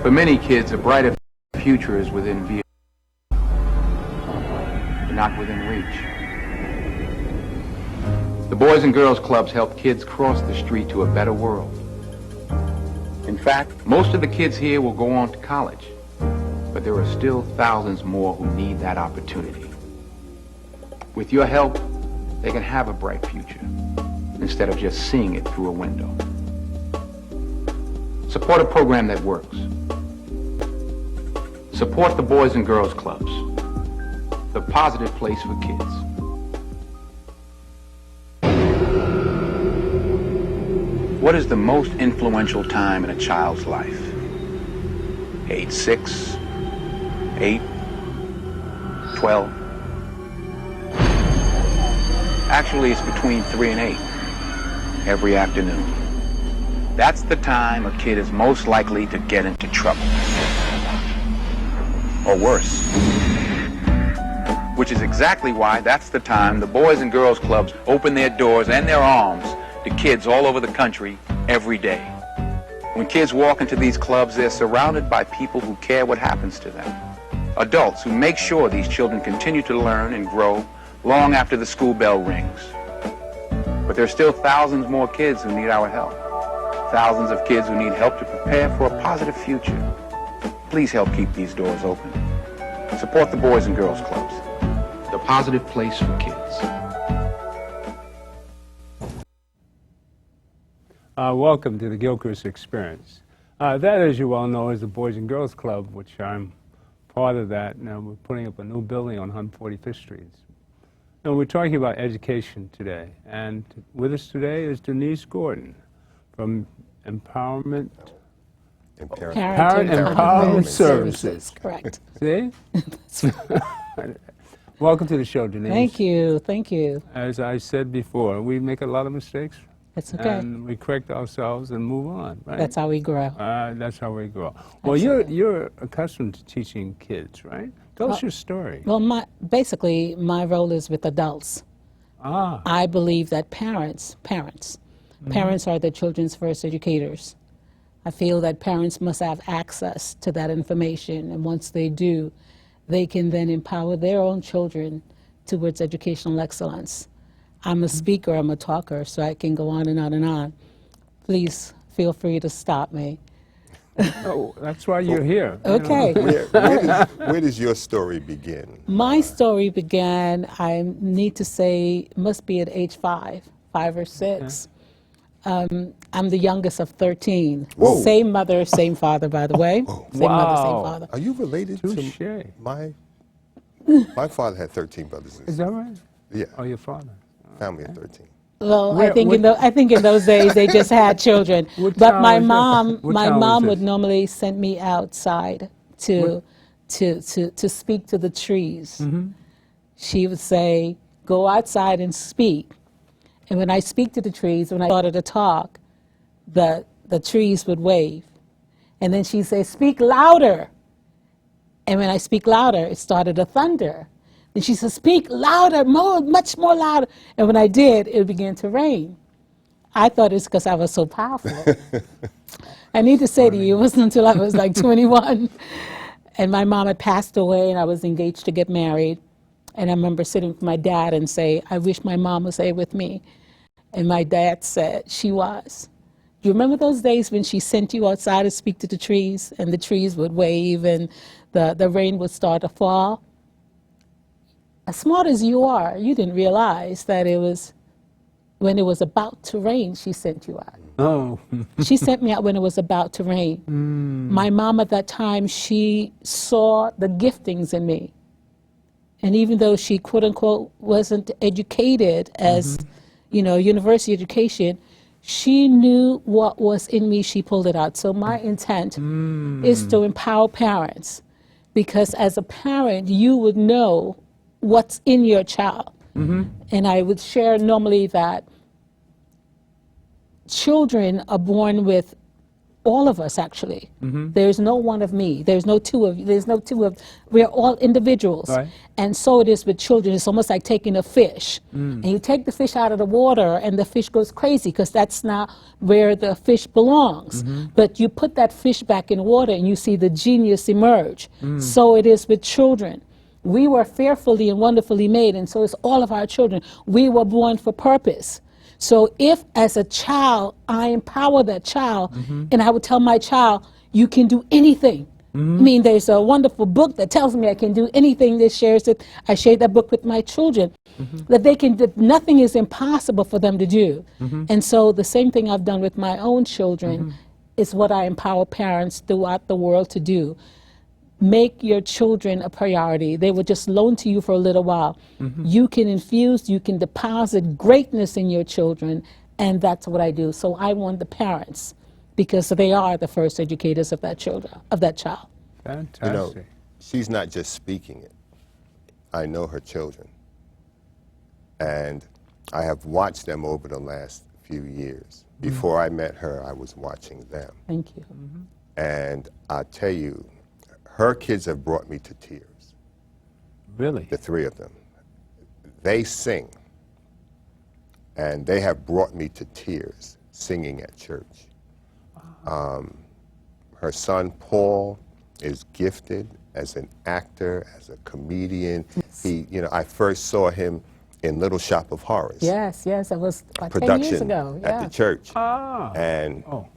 For many kids, a brighter future is within view, but not within reach. The Boys and Girls Clubs help kids cross the street to a better world. In fact, most of the kids here will go on to college, but there are still thousands more who need that opportunity. With your help, they can have a bright future instead of just seeing it through a window. Support a program that works. Support the Boys and Girls Clubs, the positive place for kids. What is the most influential time in a child's life? Age 6, 8, 12? Actually, it's between 3 and 8 every afternoon. That's the time a kid is most likely to get into trouble. Or worse. Which is exactly why that's the time the Boys and Girls Clubs open their doors and their arms to kids all over the country every day. When kids walk into these clubs, they're surrounded by people who care what happens to them. Adults who make sure these children continue to learn and grow long after the school bell rings. But there's still thousands more kids who need our help. Thousands of kids who need help to prepare for a positive future. Please help keep these doors open. Support the Boys and Girls Clubs, the positive place for kids. Welcome to the Gilchrist Experience. That, as you well know, is the Boys and Girls Club, which I'm part of that. Now we're putting up a new building on 145th Street. And we're talking about education today. And with us today is Denise Gordon from Parent Empowerment Services. Correct. See? Welcome to the show, Denise. Thank you. Thank you. As I said before, we make a lot of mistakes. It's okay. And we correct ourselves and move on, right? That's how we grow. That's how we grow. Well, Absolutely. you're accustomed to teaching kids, right? Tell us your story. Well, basically, my role is with adults. I believe that parents are the children's first educators. I feel that parents must have access to that information, and once they do, they can then empower their own children towards educational excellence. I'm a speaker, I'm a talker, so I can go on and on and on. Please feel free to stop me. Oh, that's why you're here. Okay. Where does your story begin? My story began, I need to say, must be at age 5 or 6. I'm the youngest of 13. Whoa. Same mother, same father, by the way. Same mother, same father. Are you related Touche. to my father had 13 brothers and Is that right? Yeah. Oh, your father. Family of 13. Well, I think in those days they just had children. But my mom would normally send me outside to speak to the trees. She would say, "Go outside and speak." And when I speak to the trees, when I started to talk, the trees would wave. And then she'd say, "Speak louder." And when I speak louder, it started to thunder. And she said, "Speak louder, much more louder." And when I did, it began to rain. I thought it's because I was so powerful. I need to say to you, it wasn't until I was like 21. And my mom had passed away, and I was engaged to get married. And I remember sitting with my dad and say, "I wish my mom was there with me." And my dad said, "She was." Do you remember those days when she sent you outside to speak to the trees, and the trees would wave, and the rain would start to fall? As smart as you are, you didn't realize that it was when it was about to rain, she sent you out. Oh. She sent me out when it was about to rain. My mom at that time, she saw the giftings in me. And even though she, quote unquote, wasn't educated as, university education, she knew what was in me, she pulled it out. So my intent is to empower parents, because as a parent, you would know what's in your child. And I would share normally that children are born with all of us actually. There's no one of me. There's no two of you. There's no two of. We're all individuals. Right. And so it is with children. It's almost like taking a fish, and you take the fish out of the water, and the fish goes crazy because that's not where the fish belongs. But you put that fish back in water, and you see the genius emerge. So it is with children. We were fearfully and wonderfully made, and so it's all of our children. We were born for purpose. So if, as a child, I empower that child, and I would tell my child, you can do anything. I mean, there's a wonderful book that tells me I can do anything that shares it. I share that book with my children, that they can, that nothing is impossible for them to do. And so the same thing I've done with my own children is what I empower parents throughout the world to do. Make your children a priority. They will just loan to you for a little while. You can infuse, you can deposit greatness in your children, and that's what I do. So I want the parents, because they are the first educators of that child. Fantastic. You know, she's not just speaking it. I know her children. And I have watched them over the last few years. Before I met her, I was watching them. Thank you. And I tell you, her kids have brought me to tears. Really? The three of them. They sing. And they have brought me to tears singing at church. Her son, Paul, is gifted as an actor, as a comedian. He, you know, I first saw him in Little Shop of Horrors. Yes, yes, that was about 10 Production years ago. at the church. Ah. And Oh.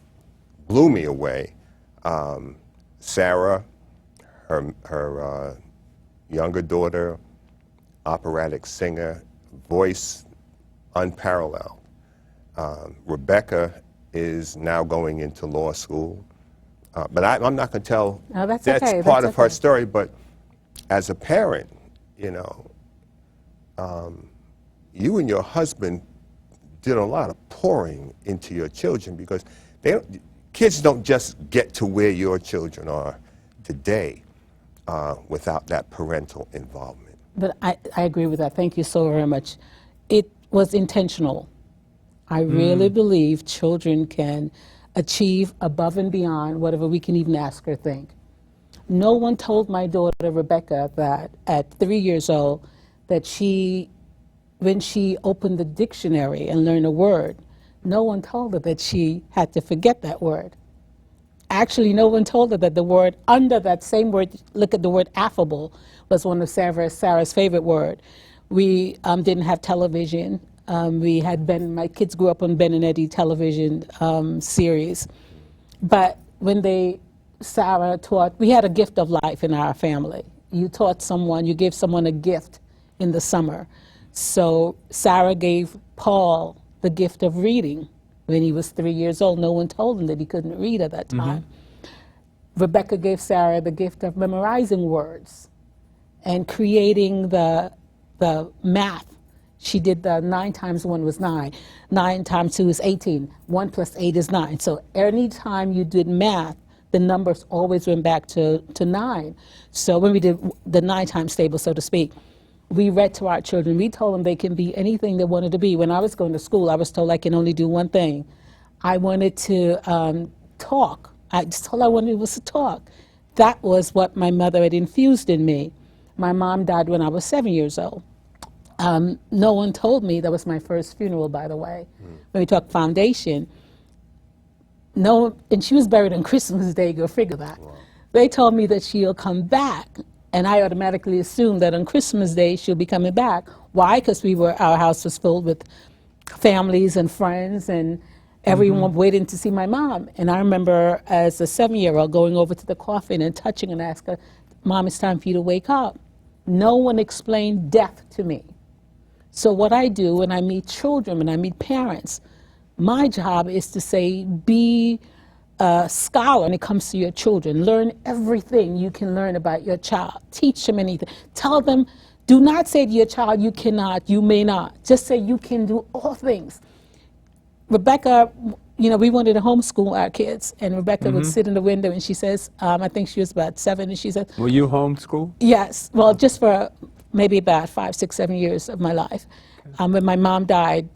blew me away. Sarah, her younger daughter, operatic singer, voice unparalleled. Rebecca is now going into law school. But I'm not going to tell, No, that's that's okay, part that's of her okay. story, but as a parent, you know, you and your husband did a lot of pouring into your children, because kids don't just get to where your children are today without that parental involvement. But I agree with that. Thank you so very much. It was intentional. I really believe children can achieve above and beyond whatever we can even ask or think. No one told my daughter, Rebecca, that at 3 years old, that when she opened the dictionary and learned a word, no one told her that she had to forget that word. Actually, no one told her that the word under that same word, look at the word affable, was one of Sarah's favorite word. We didn't have television. We had my kids grew up on Ben and Eddie television series. But when Sarah taught, we had a gift of life in our family. You taught someone, you gave someone a gift in the summer. So Sarah gave Paul the gift of reading when he was 3 years old. No one told him that he couldn't read at that time. Rebecca gave Sarah the gift of memorizing words and creating the math. She did the 9 times 1 was 9. 9 times 2 is 18. 1 plus 8 is 9. So any time you did math, the numbers always went back to 9. So when we did the 9 times table, so to speak, we read to our children. We told them they can be anything they wanted to be. When I was going to school, I was told I can only do one thing. I wanted to talk. Just all I wanted was to talk. That was what my mother had infused in me. My mom died when I was 7 years old. No one told me, that was my first funeral, by the way. When we talk foundation, and she was buried on Christmas Day, go figure that. Wow. They told me that she'll come back, and I automatically assumed that on Christmas Day she'll be coming back. Why? Because our house was filled with families and friends, and everyone waiting to see my mom. And I remember as a 7-year-old going over to the coffin and touching and asking, Mom, it's time for you to wake up. No one explained death to me. So what I do when I meet children, when I meet parents, my job is to say, be a scholar when it comes to your children. Learn everything you can learn about your child. Teach them anything. Tell them, do not say to your child, you cannot, you may not. Just say you can do all things. Rebecca, you know, we wanted to homeschool our kids, and Rebecca would sit in the window, and she says, I think she was about 7, and she said, Were you homeschooled? yes, well, just for maybe about 5, 6, 7 years of my life. When my mom died,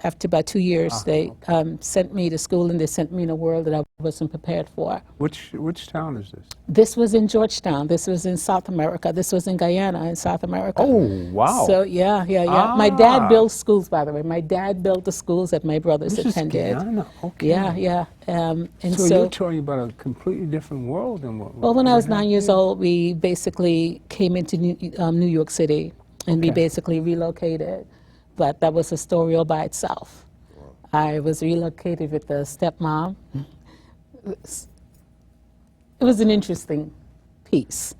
after about 2 years, they sent me to school, and they sent me in a world that I wasn't prepared for. Which town is this? This was in Georgetown. This was in South America. This was in Guyana in South America. Oh, wow. So, yeah. My dad built schools, by the way. My dad built the schools that my brothers This attended. Is Guyana. Okay. Yeah. And so you're talking about a completely different world than what... Well, when I was 9 years old, we basically came into New York City, and we basically relocated. But that was a story all by itself. I was relocated with a stepmom. It was an interesting piece.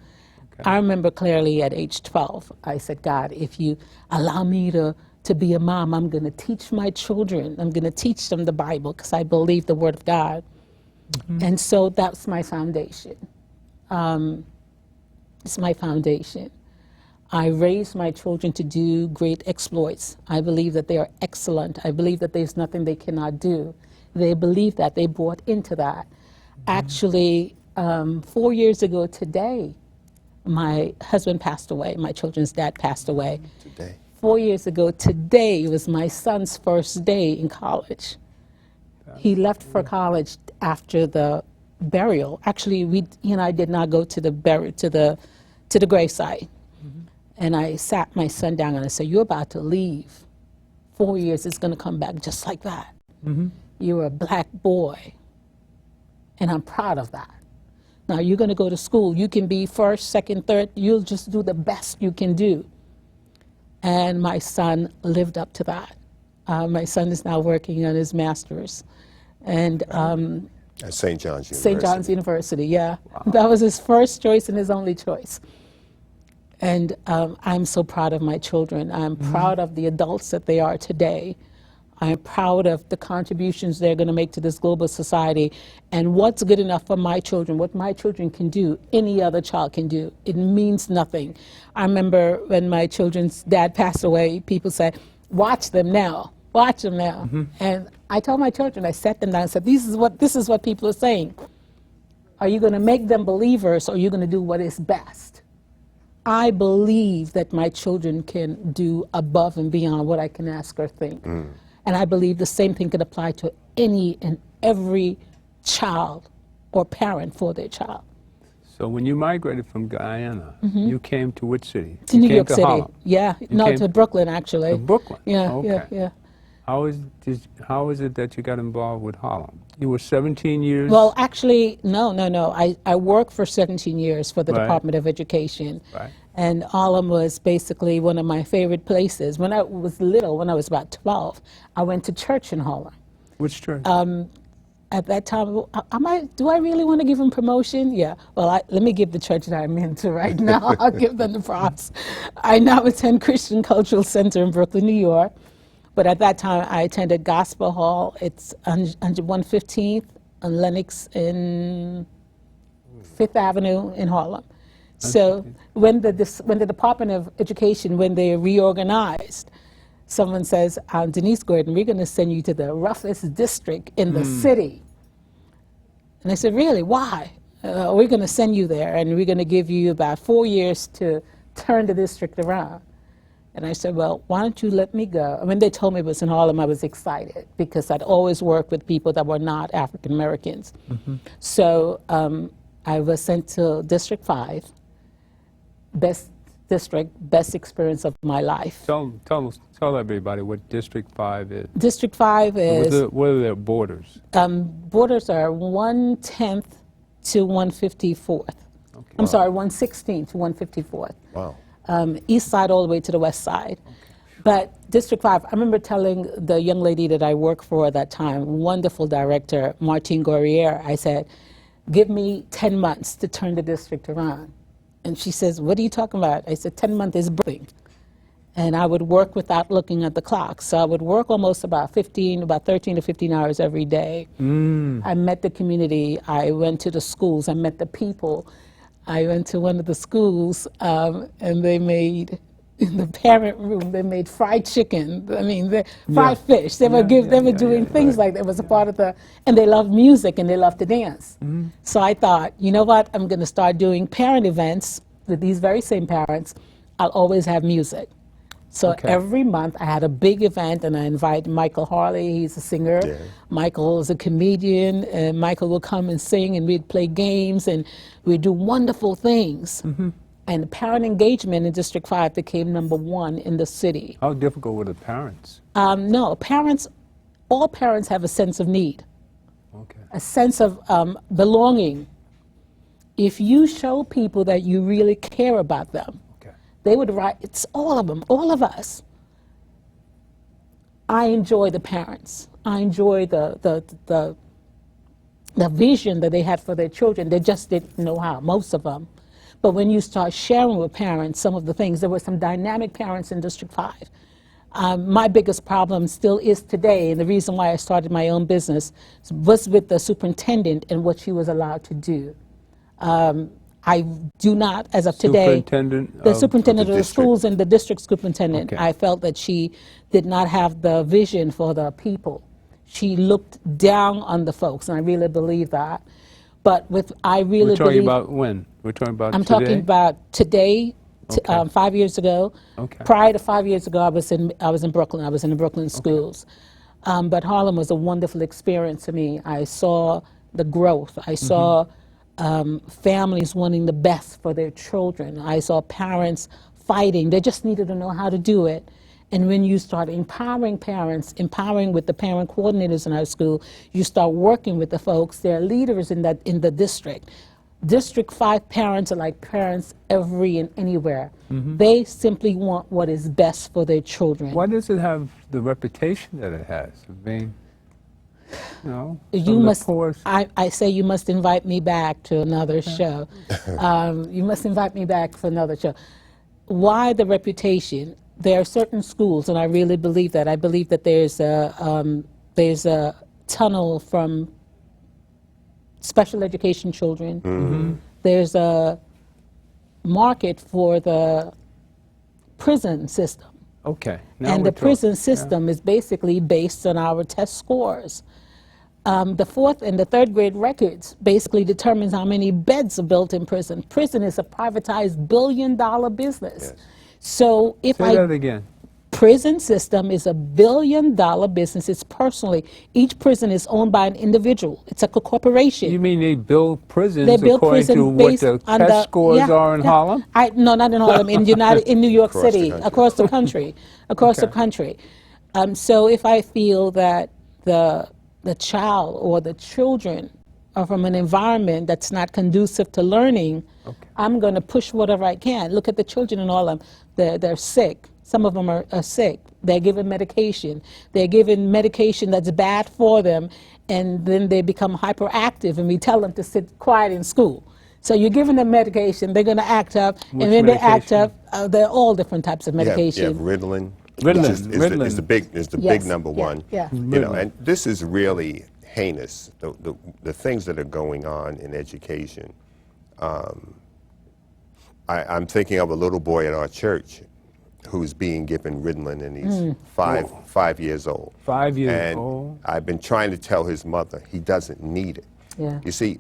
I remember clearly at age 12, I said, God, if you allow me to be a mom, I'm going to teach my children. I'm going to teach them the Bible because I believe the Word of God. And so that's my foundation. It's my foundation. I raised my children to do great exploits. I believe that they are excellent. I believe that there's nothing they cannot do. They believe that. They bought into that. Actually, 4 years ago today, my husband passed away. My children's dad passed away. Today. 4 years ago today was my son's first day in college. He left for college after the burial. Actually, he and I did not go to the gravesite. And I sat my son down and I said, you're about to leave. 4 years, it's going to come back just like that. You're a black boy. And I'm proud of that. Now, you're going to go to school. You can be first, second, third. You'll just do the best you can do. And my son lived up to that. My son is now working on his master's. And at St. John's University. St. John's University, yeah. Wow. That was his first choice and his only choice. And I'm so proud of my children. I'm proud of the adults that they are today. I'm proud of the contributions they're going to make to this global society. And what's good enough for my children, what my children can do, any other child can do. It means nothing. I remember when my children's dad passed away, people said, watch them now, watch them now. And I told my children, I sat them down and said, this is what people are saying. Are you going to make them believers, or are you going to do what is best? I believe that my children can do above and beyond what I can ask or think. And I believe the same thing could apply to any and every child or parent for their child. So when you migrated from Guyana, you came to which city? To New York City. Harlem. Yeah, to Brooklyn, actually. To Brooklyn? Yeah, okay. yeah. How is it that you got involved with Harlem? You were 17 years? Well, actually, no. I worked for 17 years for the Right. Department of Education. Right. And Harlem was basically one of my favorite places. When I was little, when I was about 12, I went to church in Harlem. Which church? At that time, do I really want to give them promotion? Yeah. Well, let me give the church that I'm into right now. I'll give them the props. I now attend Christian Cultural Center in Brooklyn, New York. But at that time, I attended Gospel Hall. It's on 115th on Lenox in 5th Avenue in Harlem. So when the Department of Education, when they reorganized, someone says, Denise Gordon, we're going to send you to the roughest district in the city. And I said, really, why? We're going to send you there, and we're going to give you about 4 years to turn the district around. And I said, well, why don't you let me go? When they told me it was in Harlem, I was excited because I'd always worked with people that were not African Americans. So I was sent to District 5, best district, best experience of my life. Tell everybody what District 5 is. District 5 is... What are their borders? Borders are 1/10 to 154th. Okay. I'm sorry, 1/16 to 154th. Wow. East side all the way to the west side. But District 5, I remember telling the young lady that I worked for at that time, wonderful director, Martine Gourriere, I said, give me 10 months to turn the district around. And she says, what are you talking about? I said, 10 months is birthing. And I would work without looking at the clock. So I would work almost about 13 to 15 hours every day. I met the community. I went to the schools. I met the people. I went to one of the schools, and they made, in the parent room, they made fried chicken. I mean, fried fish. They were doing things like that. It was a part of and they loved music and they loved to dance. So I thought, you know what? I'm going to start doing parent events with these very same parents. I'll always have music. So Okay. every month I had a big event, and I invited Michael Harley. He's a singer. Yeah. Michael is a comedian, and Michael will come and sing, and we'd play games, and we'd do wonderful things. And parent engagement in District 5 became #1 in the city. How difficult were the parents? No, parents, all parents have a sense of need, Okay. a sense of belonging. If you show people that you really care about them, Okay. they would write, it's all of them, all of us. I enjoy the parents. I enjoy the vision that they had for their children. They just didn't know how, most of them. But when you start sharing with parents some of the things, there were some dynamic parents in District 5. My biggest problem still is today, and the reason why I started my own business was with the superintendent and what she was allowed to do. I do not, as of today, Superintendent the of- superintendent of of the the schools and the district superintendent, Okay. I felt that she did not have the vision for the people. She looked down on the folks, and I really believe that. But I really We're talking believe. about when? We're talking about I'm today? talking about today, Okay. 5 years ago. Okay. Prior to 5 years ago, I was in Brooklyn. I was in the Brooklyn schools. But Harlem was a wonderful experience to me. I saw the growth. I saw families wanting the best for their children. I saw parents fighting. They just needed to know how to do it. And when you start empowering parents, empowering with the parent coordinators in our school, you start working with the folks. They're leaders in the district. District 5 parents are like parents every and anywhere. They simply want what is best for their children. Why does it have the reputation that it has of being, you know, You some of the must. poorest- I say you must invite me back to another show. You must invite me back for another show. Why the reputation? There are certain schools, and I really believe that. I believe that there's a tunnel from special education children. There's a market for the prison system. Okay. Now And we're the prison talking. system is basically based on our test scores. The 4th and the 3rd grade records basically determines how many beds are built in prison. Prison is a privatized billion-dollar business. Yes. So if Say that again. prison system is a billion-dollar business. It's personally, each prison is owned by an individual. It's a corporation. You mean they build prisons They build according to prison what based the on test the scores yeah, are in yeah. Harlem? No, not in Harlem. In New York Across the City, country. across the country, across the Okay. country. So if I feel that the child or the children are from an environment that's not conducive to learning, I'm going to push whatever I can. Look at the children in Harlem. They're sick. Some of them are sick. They're given medication. They're given medication that's bad for them, and then they become hyperactive, and we tell them to sit quiet in school. So you're giving them medication, they're going to act up, Which and when they act medication? up, they're all different types of You have medication. Ritalin. Ritalin, Is the Ritalin. big Yes, number yeah, one. yeah. You know, and this is really heinous. The things that are going on in education. I'm thinking of a little boy at our church who's being given Ritalin, and he's five years old. 5 years And old. I've been trying to tell his mother he doesn't need it. Yeah. You see,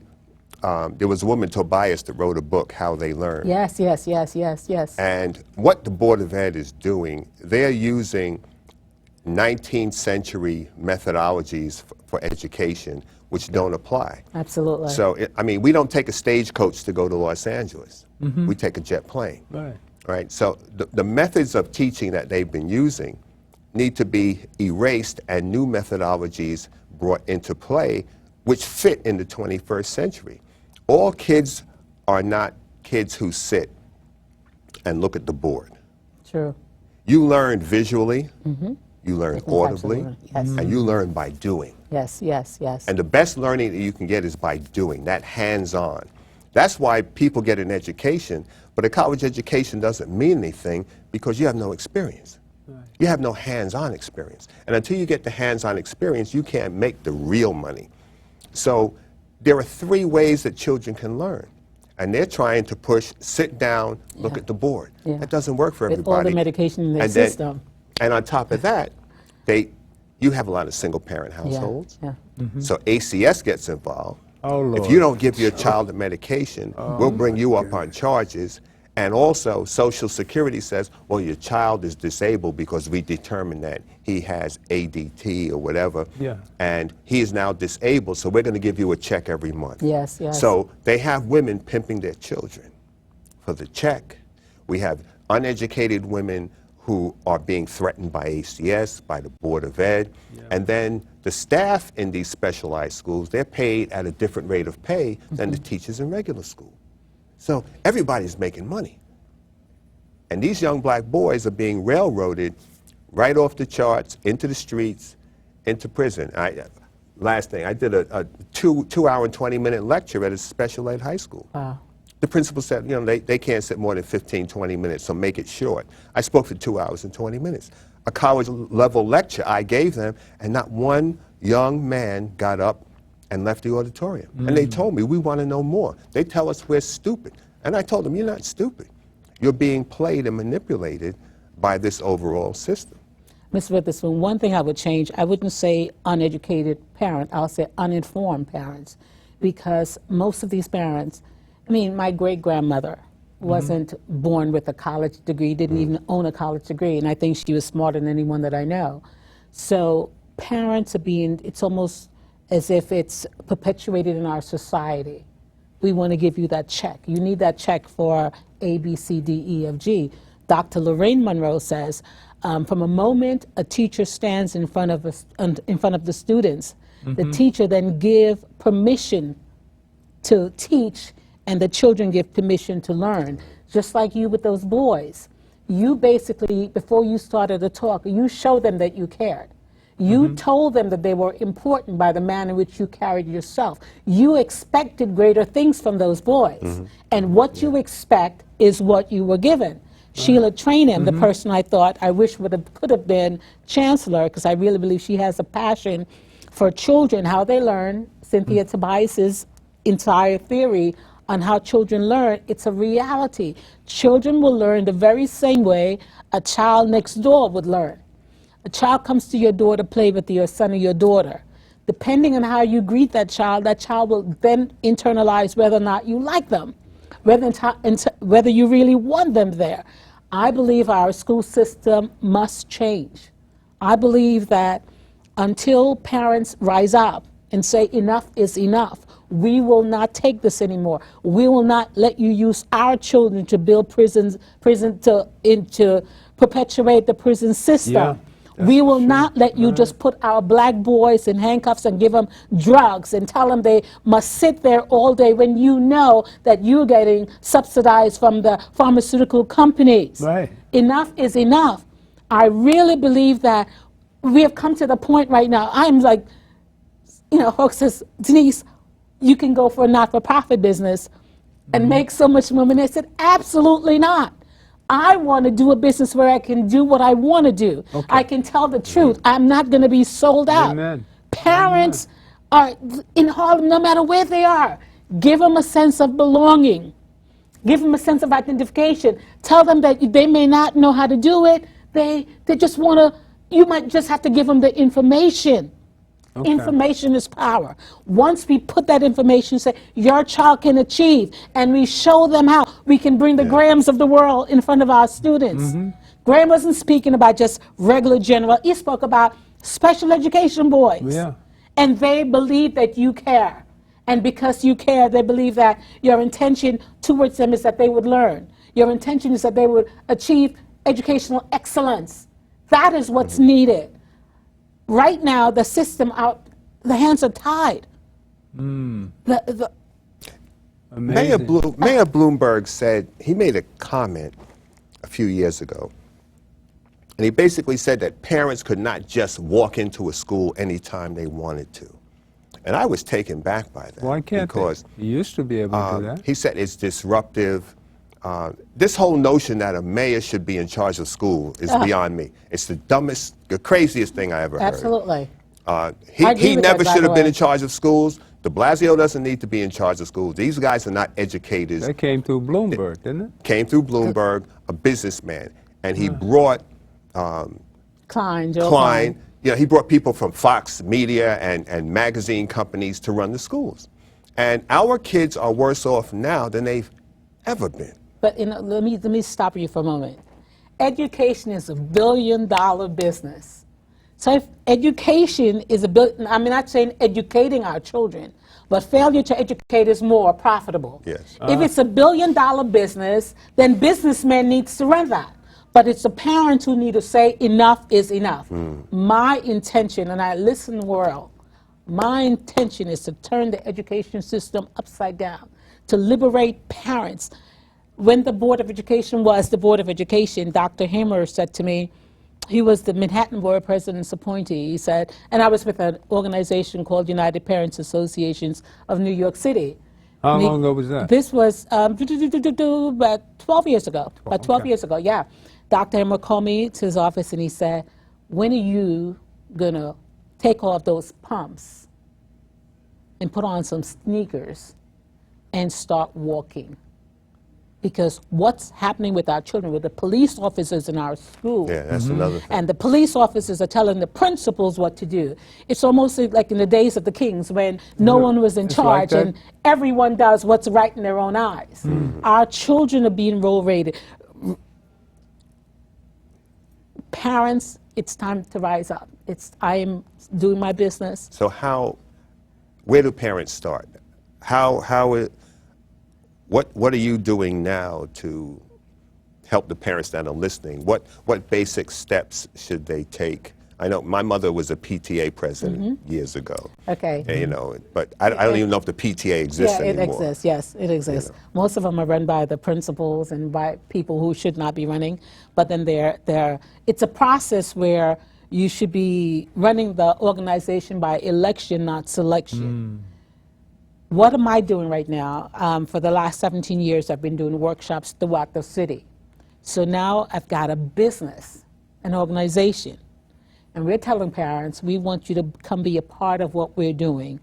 there was a woman, Tobias, that wrote a book, How They Learn. Yes, yes, yes, yes, yes. And what the Board of Ed is doing, they're using 19th century methodologies for education which don't apply. Absolutely. So, I mean, we don't take a stagecoach to go to Los Angeles. We take a jet plane. Right. Right? So the methods of teaching that they've been using need to be erased and new methodologies brought into play which fit in the 21st century. All kids are not kids who sit and look at the board. True. You learn visually, you learn Different types of audibly, learning, yes. and you learn by doing. Yes, yes, yes. And the best learning that you can get is by doing, that hands-on. That's why people get an education, but a college education doesn't mean anything because you have no experience. You have no hands-on experience. And until you get the hands-on experience, you can't make the real money. So there are 3 ways that children can learn. And they're trying to push, sit down, look at the board. Yeah. That doesn't work for With everybody. all the medication in their And then- system. And on top of that, you have a lot of single-parent households. Yeah. So ACS gets involved. Oh, Lord. If you don't give your child the medication, we'll bring you up on charges, And also, Social Security says, well, your child is disabled because we determined that he has ADT or whatever, and he is now disabled, so we're going to give you a check every month. Yes, yes. So they have women pimping their children for the check. We have uneducated women who are being threatened by ACS, by the Board of Ed, and then the staff in these specialized schools, they're paid at a different rate of pay than the teachers in regular school. So everybody's making money. And these young black boys are being railroaded right off the charts, into the streets, into prison. Last thing, I did a 2 hour and 20-minute lecture at a special ed high school. Wow. The principal said, you know, they can't sit more than 15, 20 minutes, so make it short. I spoke for 2 hours and 20 minutes. A college-level lecture I gave them, and not one young man got up and left the auditorium. And they told me, we want to know more. They tell us we're stupid. And I told them, you're not stupid. You're being played and manipulated by this overall system. Ms. Weatherspoon, one thing I would change, I wouldn't say uneducated parent, I'll say uninformed parents. Because most of these parents, I mean, my great-grandmother wasn't born with a college degree, didn't even own a college degree, and I think she was smarter than anyone that I know. So parents are being, it's almost as if it's perpetuated in our society. We want to give you that check. You need that check for A, B, C, D, E, F, G. Dr. Lorraine Monroe says, from a moment a teacher stands in front of the students, the teacher then give permission to teach, and the children give permission to learn. Just like you with those boys. You basically, before you started to talk, you showed them that you cared. You told them that they were important by the manner in which you carried yourself. You expected greater things from those boys. And what you expect is what you were given. Sheila Trainham, the person I thought I wish could have been chancellor, because I really believe she has a passion for children, how they learn. Cynthia Tobias's entire theory on how children learn, it's a reality. Children will learn the very same way a child next door would learn. A child comes to your door to play with your son or your daughter. Depending on how you greet that child will then internalize whether or not you like them, whether you really want them there. I believe our school system must change. I believe that until parents rise up and say enough is enough, we will not take this anymore. We will not let you use our children to build prisons, to perpetuate the prison system. Yeah. We will not let you just put our black boys in handcuffs and give them drugs and tell them they must sit there all day when you know that you're getting subsidized from the pharmaceutical companies. Right. Enough is enough. I really believe that we have come to the point right now. I'm like, you know, folks says, Denise, you can go for a not-for-profit business and make so much money. And I said, absolutely not. I want to do a business where I can do what I want to do. Okay. I can tell the truth. I'm not going to be sold out. Amen. Parents are in Harlem, no matter where they are. Give them a sense of belonging. Give them a sense of identification. Tell them that they may not know how to do it. They just want to, you might just have to give them the information. Okay. Information is power. Once we put that information, say, your child can achieve, and we show them how, we can bring the Grahams of the world in front of our students. Graham wasn't speaking about just regular general. He spoke about special education boys. Yeah. And they believe that you care. And because you care, they believe that your intention towards them is that they would learn. Your intention is that they would achieve educational excellence. That is what's needed. Right now, the system, the hands are tied. Mayor Bloomberg said, he made a comment a few years ago, and he basically said that parents could not just walk into a school anytime they wanted to. And I was taken back by that. Why can't because they? You used to be able to do that. He said it's disruptive. This whole notion that a mayor should be in charge of school is beyond me. It's the dumbest, the craziest thing I ever heard. Absolutely. He never should have been in charge of schools. De Blasio doesn't need to be in charge of schools. These guys are not educators. That came through Bloomberg, didn't it? Came through Bloomberg, a businessman. And he brought Klein. You know, he brought people from Fox Media and magazine companies to run the schools. And our kids are worse off now than they've ever been. But let me stop you for a moment. Education is $1 billion business. So if education is I'm not saying educating our children, but failure to educate is more profitable. Yes. If it's $1 billion business, then businessmen need to run that. But it's the parents who need to say enough is enough. My intention, and I listen well, my intention is to turn the education system upside down, to liberate parents. When the Board of Education was the Board of Education, Dr. Hammer said to me, he was the Manhattan Board President's appointee, he said, and I was with an organization called United Parents Associations of New York City. How long ago was that? This was about 12 years ago. About 12 okay. years ago, yeah. Dr. Hammer called me to his office and he said, when are you going to take off those pumps and put on some sneakers and start walking? Because what's happening with our children, with the police officers in our schools, Yeah, that's another thing. and the police officers are telling the principals what to do. It's almost like in the days of the kings when no one was in It's charge like that? and everyone does what's right in their own eyes. Our children are being role rated. Parents, it's time to rise up. I am doing my business. So where do parents start? What are you doing now to help the parents that are listening? What basic steps should they take? I know my mother was a PTA president years ago. Okay. And, but I don't even know if the PTA exists Yeah, it anymore. exists. Yes, it exists. Most of them are run by the principals and by people who should not be running. But then it's a process where you should be running the organization by election, not selection. What am I doing right now? For the last 17 years, I've been doing workshops throughout the city. So now I've got a business, an organization. And we're telling parents, we want you to come be a part of what we're doing.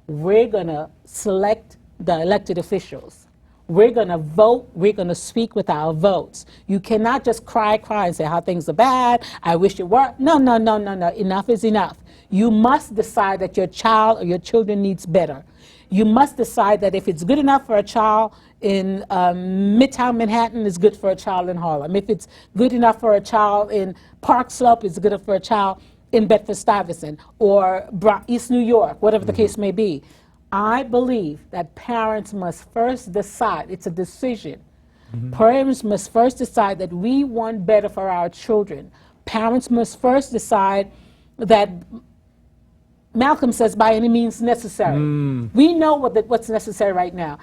We're going to select the elected officials. We're going to vote. We're going to speak with our votes. You cannot just cry and say how things are bad. I wish it were. No. Enough is enough. You must decide that your child or your children needs better. You must decide that if it's good enough for a child in Midtown Manhattan, it's good for a child in Harlem. If it's good enough for a child in Park Slope, it's good for a child in Bedford-Stuyvesant or East New York, whatever the case may be. I believe that parents must first decide, it's a decision. Parents must first decide that we want better for our children. Parents must first decide that Malcolm says by any means necessary. We know what's necessary right now.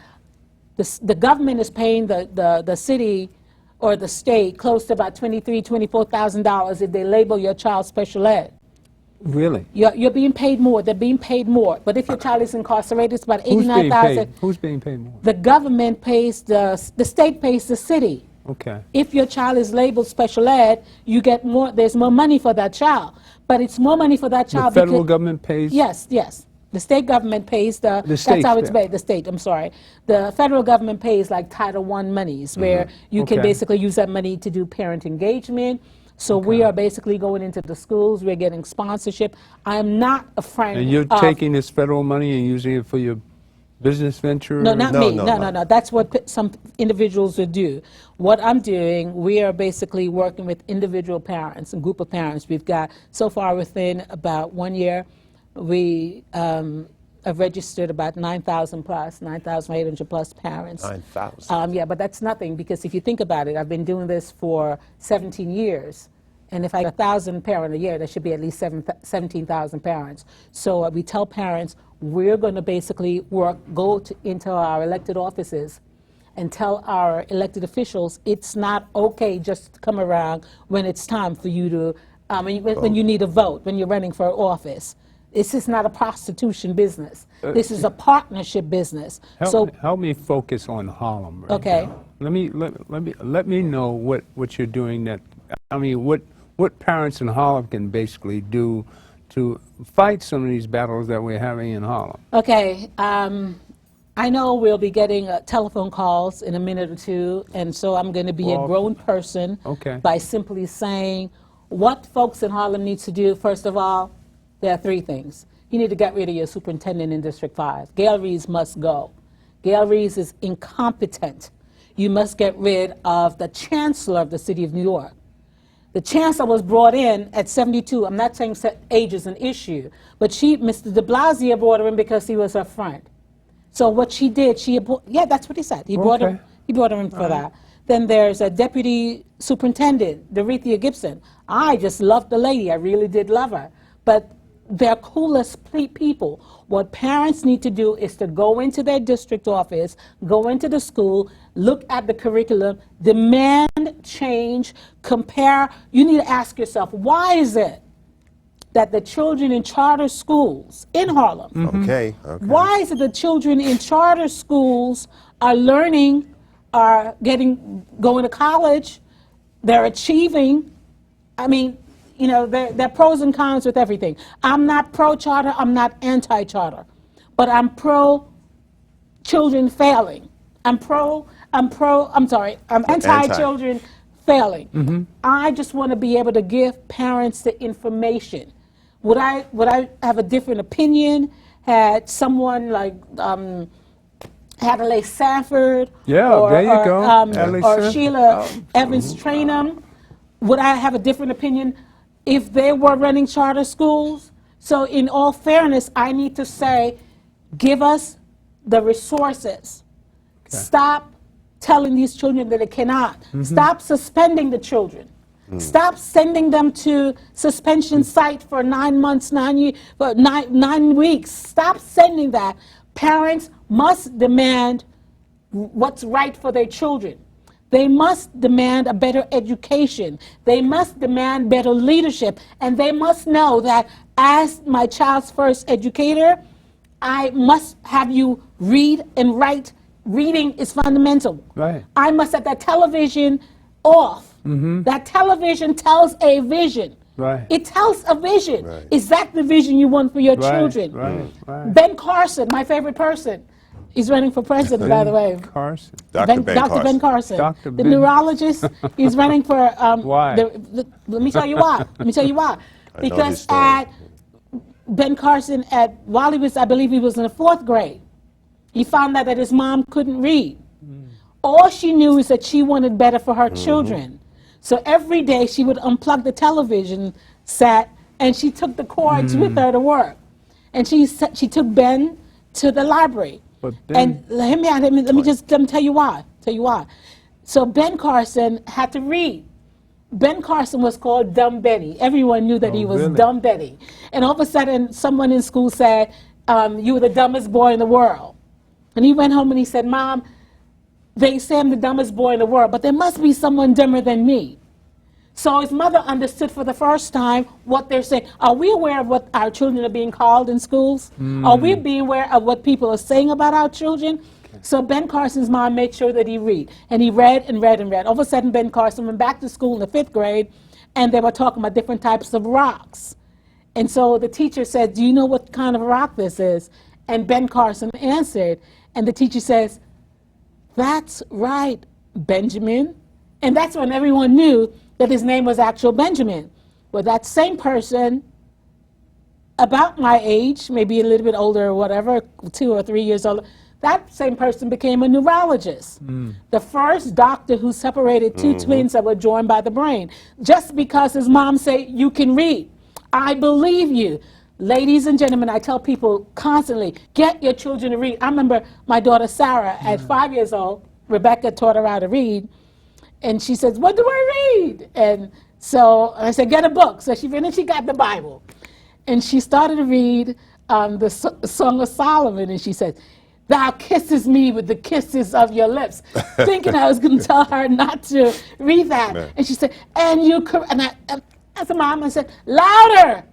The government is paying the city or the state close to about $23,000, $24,000 if they label your child special ed. Really? You're being paid more. They're being paid more. But if your child is incarcerated, it's about $89,000. Who's being paid more? The government pays the state pays the city. Okay. If your child is labeled special ed, you get more. There's more money for that child. But it's more money for that child. The federal government pays? Yes. The state government pays that's how it's paid. The state, I'm sorry. The federal government pays like Title I monies, where you can basically use that money to do parent engagement. So we are basically going into the schools. We're getting sponsorship. I am not a friend And you're taking this federal money and using it for your business venture? No, not No, me. no, No. no. That's what some individuals would do. What I'm doing, we are basically working with individual parents, a group of parents. We've got, so far within about 1 year, we have registered about 9,000 plus, 9,800 plus parents. 9,000. Yeah, but that's nothing, because if you think about it, I've been doing this for 17 years. And if I have 1,000 parents a year, there should be at least 17,000 parents. So we tell parents, we're going to basically go into our elected offices and tell our elected officials it's not okay just to come around when it's time for you to, when you need a vote, when you're running for office. This is not a prostitution business. This is a partnership business. Help me focus on Harlem right Okay. now. Let me know what you're doing what parents in Harlem can basically do to fight some of these battles that we're having in Harlem. Okay. I know we'll be getting telephone calls in a minute or two, and so I'm going to be a grown person by simply saying what folks in Harlem need to do. First of all, there are three things. You need to get rid of your superintendent in District 5. Gail Reeves must go. Gail Reeves is incompetent. you must get rid of the chancellor of the city of New York. The chancellor was brought in at 72. I'm not saying age is an issue, but Mr. de Blasio brought her in because he was her friend. So what she did, yeah, that's what he said. He brought her in for that. Then there's a deputy superintendent, Dorothea Gibson. I just loved the lady. I really did love her. But they're coolest people. What parents need to do is to go into their district office, go into the school, look at the curriculum, demand change, compare. You need to ask yourself, why is it that the children in charter schools in Harlem, why is it the children in charter schools are learning, are going to college, they're achieving? I mean, you know, there are pros and cons with everything. I'm not pro-charter, I'm not anti-charter, but I'm pro-children failing. I'm anti-children failing. I just want to be able to give parents the information. Would I have a different opinion had someone like Adelaide Sanford or Sheila Evans Trainum? Would I have a different opinion if they were running charter schools? So in all fairness, I need to say, give us the resources. Stop telling these children that they cannot. Stop suspending the children. Stop sending them to suspension site for 9 months, 9 weeks. Stop sending that. Parents must demand what's right for their children. They must demand a better education. They must demand better leadership. And they must know that as my child's first educator, I must have you read and write. Reading is fundamental. Right. I must have that television off. That television tells a vision. Right. It tells a vision. Right. Is that the vision you want for your children? Right. Ben Carson, my favorite person. He's running for president, by the way. Carson. Dr. Ben Carson. The neurologist. He's running for... why? Let me tell you why. Because Ben Carson, while he was, I believe he was in the 4th grade, he found out that his mom couldn't read. All she knew is that she wanted better for her children. So every day she would unplug the television set and she took the cords with her to work. And she took Ben to the library. And let me tell you why. So Ben Carson had to read. Ben Carson was called Dumb Benny. Everyone knew that he was Dumb Benny. And all of a sudden, someone in school said, you were the dumbest boy in the world. And he went home and he said, Mom, they say I'm the dumbest boy in the world, but there must be someone dumber than me. So his mother understood for the first time what they're saying. Are we aware of what our children are being called in schools? Are we being aware of what people are saying about our children? So Ben Carson's mom made sure that he read. And he read and read and read. All of a sudden, Ben Carson went back to school in the 5th grade, and they were talking about different types of rocks. And so the teacher said, do you know what kind of rock this is? And Ben Carson answered. And the teacher says, that's right, Benjamin. And that's when everyone knew that his name was actual Benjamin. Well, that same person, about my age, maybe a little bit older or whatever, 2 or 3 years older, that same person became a neurologist. The first doctor who separated 2 twins that were joined by the brain. Just because his mom said, you can read. I believe you. Ladies and gentlemen, I tell people constantly, get your children to read. I remember my daughter Sarah, at 5 years old, Rebecca taught her how to read. And she says, what do I read? And so I said, get a book. So she got the Bible. And she started to read the Song of Solomon. And she said, thou kissest me with the kisses of your lips. Thinking I was going to tell her not to read that. Man. And she said, and I said, Mom, I said, louder.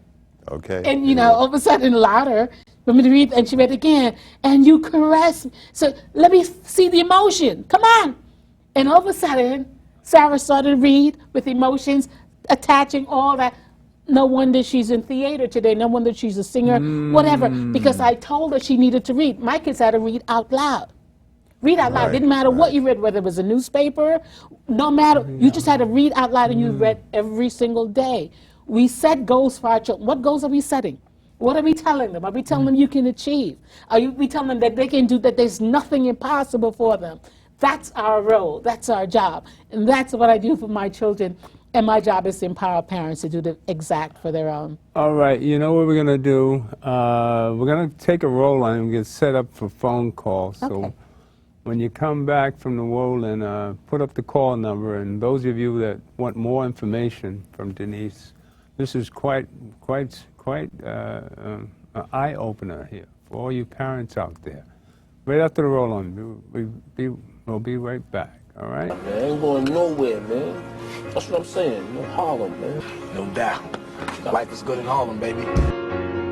Okay. And, you know, all of a sudden, louder, for me to read, and she read again, and you caress me. So let me see the emotion. Come on. And all of a sudden, Sarah started to read with emotions, attaching all that. No wonder she's in theater today. No wonder she's a singer, whatever, because I told her she needed to read. My kids had to read out loud. Read out loud. Didn't matter what you read, whether it was a newspaper, no matter. You just had to read out loud, and you read every single day. We set goals for our children. What goals are we setting? What are we telling them? Are we telling them you can achieve? Are we telling them that they can do, that there's nothing impossible for them? That's our role. That's our job. And that's what I do for my children. And my job is to empower parents to do the exact for their own. All right, you know what we're going to do? We're going to take a roll on and get set up for phone calls. So Okay. when you come back from the roll and put up the call number, and those of you that want more information from Denise, this is quite an eye-opener here for all you parents out there. Right after the roll on, we'll be right back, all right? Man, I ain't going nowhere, man. That's what I'm saying. No Harlem, man. No doubt. Life is good in Harlem, baby.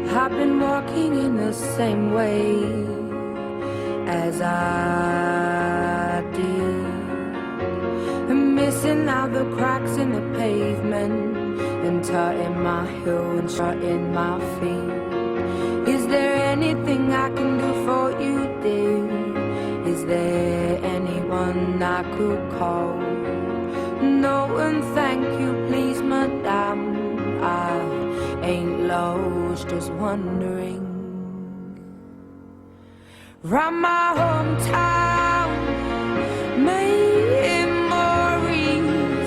I've been walking in the same way as I did, missing out the cracks in the pavement and tutting my heel and shutting my feet. Is there anything I can do for you, dear? Is there anyone I could call? No, and thank you, please, madame. I ain't lost, just wondering. Round my hometown, memories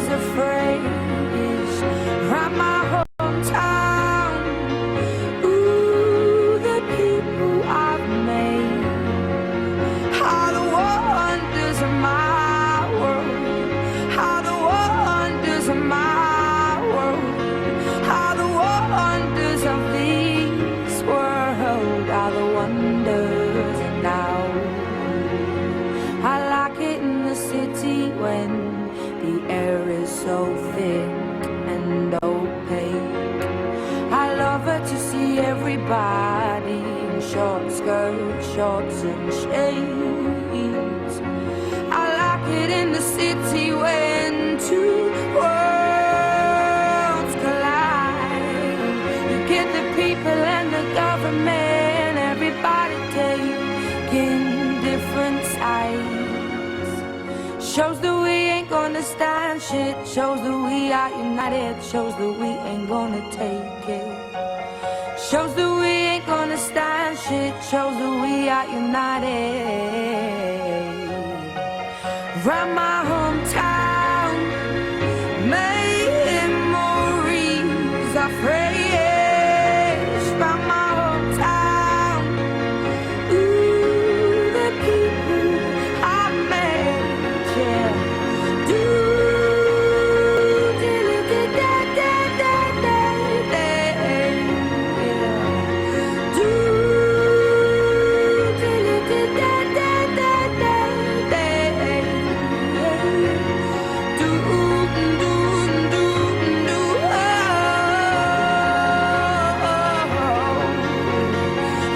of phrase. Round my hometown, ooh, the people I've made. How the wonders of my world, how the wonders of my world, how the wonders of this world are the wonders now. I like it in the city when the air is so thick and opaque. I love it to see everybody in short skirts, shorts and shades. I like it in the city when two worlds collide. You get the people and the government, everybody taking different sides. Shows that we ain't gonna stand shit. Shows that we are united. Shows that we ain't gonna take it. Shows that we ain't gonna stand shit. Shows that we are united. Round my hometown, memories are fresh. Round my hometown, ooh, the people I met, yeah. Do, da da da da da da, yeah. Do, da da da da da da, do, do, do, oh,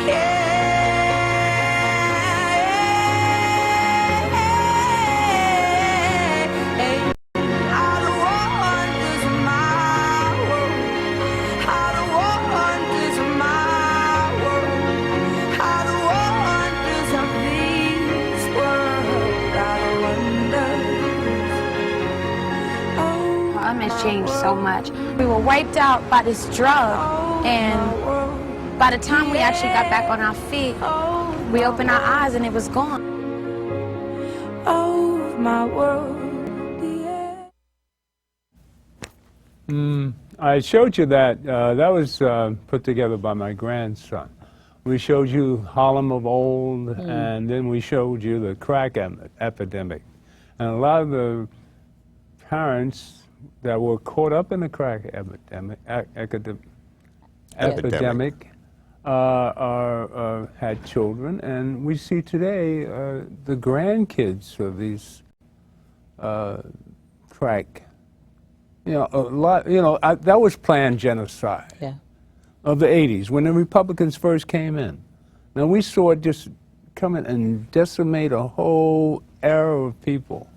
yeah. How the wonders of my world, how the wonders of my world, how the wonders of this world are the wonders. Oh, Harlem has changed so much. We were wiped out by this drug, and by the time we actually got back on our feet, we opened our eyes and it was gone. oh, my world, yeah. I showed you that. That was put together by my grandson. We showed you Harlem of old, and then we showed you the crack epidemic. And a lot of the parents that were caught up in the crack epidemic had children, and we see today the grandkids of these crack. You know, a lot. You know, that was planned genocide Yeah. of the '80s when the Republicans first came in. Now we saw it just come in and decimate a whole era of people.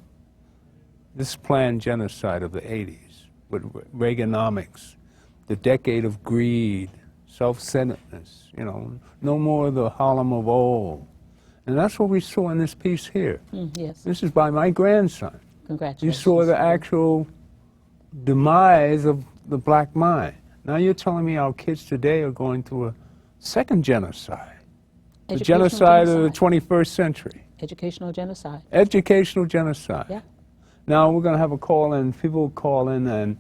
This planned genocide of the '80s with Reaganomics, the decade of greed, self-centeredness. You know, no more of the Harlem of old, and that's what we saw in this piece here. Yes. This is by my grandson. Congratulations. You saw the actual demise of the black mind. Now you're telling me our kids today are going through a second genocide. The genocide of the 21st century. Educational genocide. Educational genocide. Yeah. Now we're going to have a call in. People will call in, and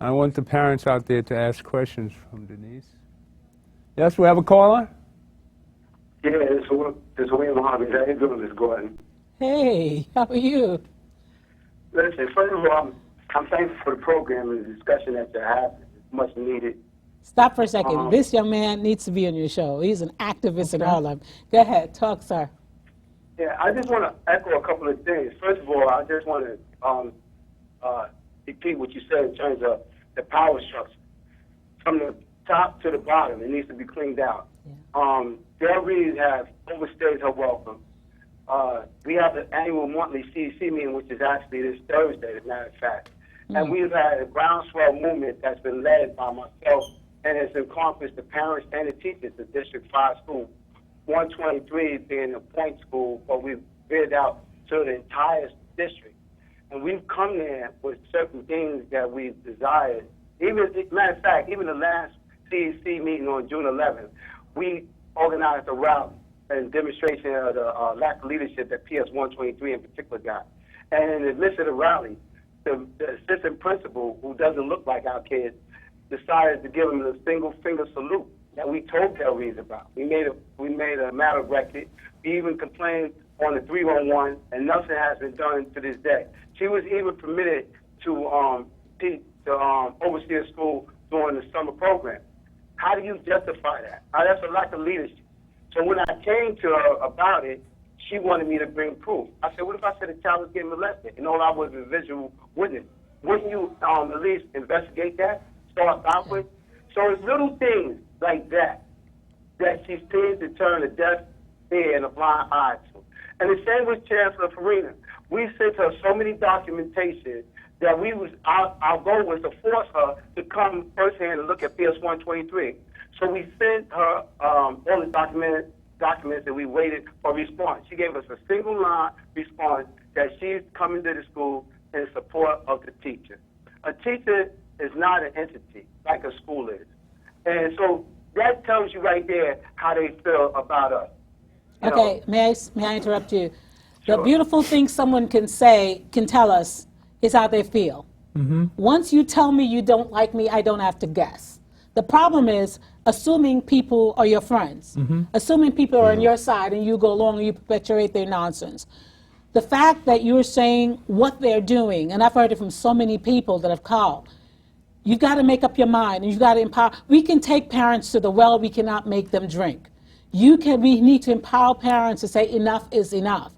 I want the parents out there to ask questions from Denise. Yes, we have a caller? Yeah, it's William Harvey. How you doing, Miss Gordon? Hey, how are you? Listen, first of all, I'm thankful for the program and the discussion that you're having. It's much needed. Stop for a second. This young man needs to be on your show. He's an activist in Harlem. Go ahead, talk, sir. Yeah, I just want to echo a couple of things. First of all, I just want to repeat what you said in terms of the power structure. From the top to the bottom, it needs to be cleaned out. Yeah. Del Reed has overstayed her welcome. We have the annual monthly CEC meeting, which is actually this Thursday, as a matter of fact. And we've had a groundswell movement that's been led by myself and has encompassed the parents and the teachers of District 5 school. 123 being a point school, but we've bid out to the entire district. And we've come there with certain things that we've desired. Even, matter of fact, even the last CEC meeting on June 11th, we organized a rally and demonstration of the lack of leadership that PS 123 in particular got. And in the midst of the rally, the assistant principal, who doesn't look like our kids, decided to give him a single finger salute that we told Del Reed about. We made a matter of record. We even complained on the 311, and nothing has been done to this day. She was even permitted to oversee a school during the summer program. How do you justify that? That's a lack of leadership. So when I came to her about it, she wanted me to bring proof. I said, what if I said a child was getting molested and all I was a visual witness? Wouldn't you at least investigate that, start out with? So it's little things like that that she seems to turn a deaf ear and a blind eye to. And the same with Chancellor Farina. We sent her so many documentation that our goal was to force her to come firsthand and look at PS 123. So we sent her all the documents and we waited for a response. She gave us a single line response that she's coming to the school in support of the teacher. A teacher is not an entity like a school is. And so that tells you right there how they feel about us. Okay, may I interrupt you? The beautiful thing someone can tell us is how they feel. Once you tell me you don't like me, I don't have to guess. The problem is assuming people are your friends, assuming people are on your side and you go along and you perpetuate their nonsense. The fact that you're saying what they're doing, and I've heard it from so many people that have called, you've got to make up your mind and you've got to empower. We can take parents to the well, we cannot make them drink. We need to empower parents to say enough is enough.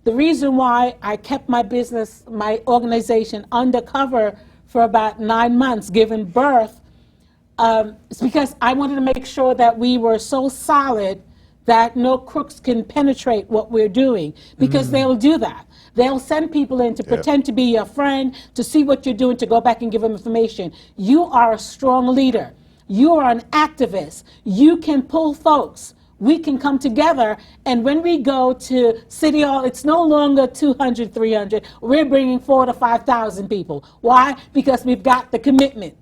The reason why I kept my business, my organization undercover for about 9 months, giving birth, is because I wanted to make sure that we were so solid that no crooks can penetrate what we're doing, because they'll do that. They'll send people in to pretend to be your friend, to see what you're doing, to go back and give them information. You are a strong leader. You are an activist. You can pull folks. We can come together, and when we go to City Hall, it's no longer 200, 300. We're bringing 4,000 to 5,000 people. Why? Because we've got the commitment.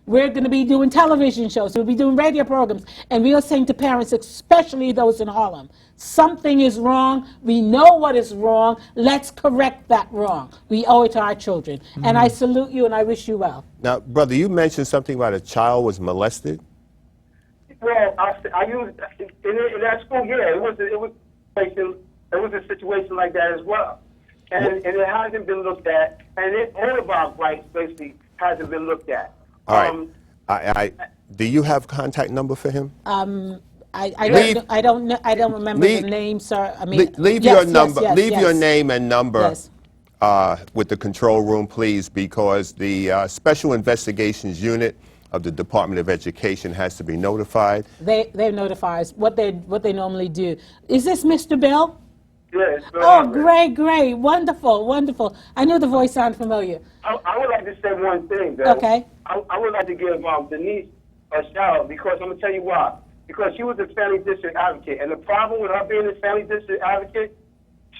We're going to be doing television shows. We'll be doing radio programs. And we are saying to parents, especially those in Harlem, something is wrong. We know what is wrong. Let's correct that wrong. We owe it to our children. And I salute you and I wish you well. Now, brother, you mentioned something about a child was molested. Well, I used in that school. Yeah, it was a situation like that as well, and it hasn't been looked at, and all of our rights basically hasn't been looked at. All right. Do you have contact number for him? I don't remember the name, sir. I mean, leave yes, your number. Yes, leave yes. your name and number. Yes. With the control room, please, because the Special Investigations Unit of the Department of Education has to be notified. They notify us what they normally do. Is this Mr. Bell? Yes. Oh, great, wonderful. I knew the voice sounded familiar. I would like to say one thing, though. Okay. I would like to give Denise a shout out, because I'm gonna tell you why. Because she was a family district advocate, and the problem with her being a family district advocate,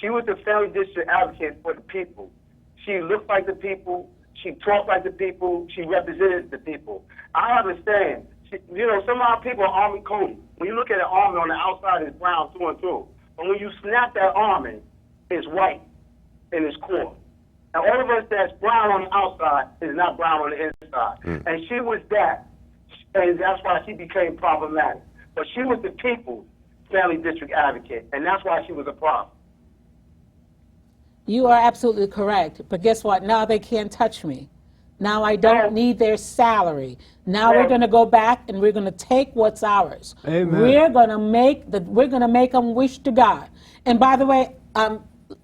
she was a family district advocate for the people. She looked like the people. She talked like the people. She represented the people. I understand You know, some of our people are army coded. When you look at an almond on the outside, it's brown through and through. But when you snap that almond, it's white in its core. And all of us that's brown on the outside is not brown on the inside. And she was that, and that's why she became problematic. But she was the people's family district advocate, and that's why she was a problem. You are absolutely correct. But guess what? Now they can't touch me. Now I don't need their salary. Now we're going to go back and we're going to take what's ours. Amen. We're going to make them wish to God. And by the way,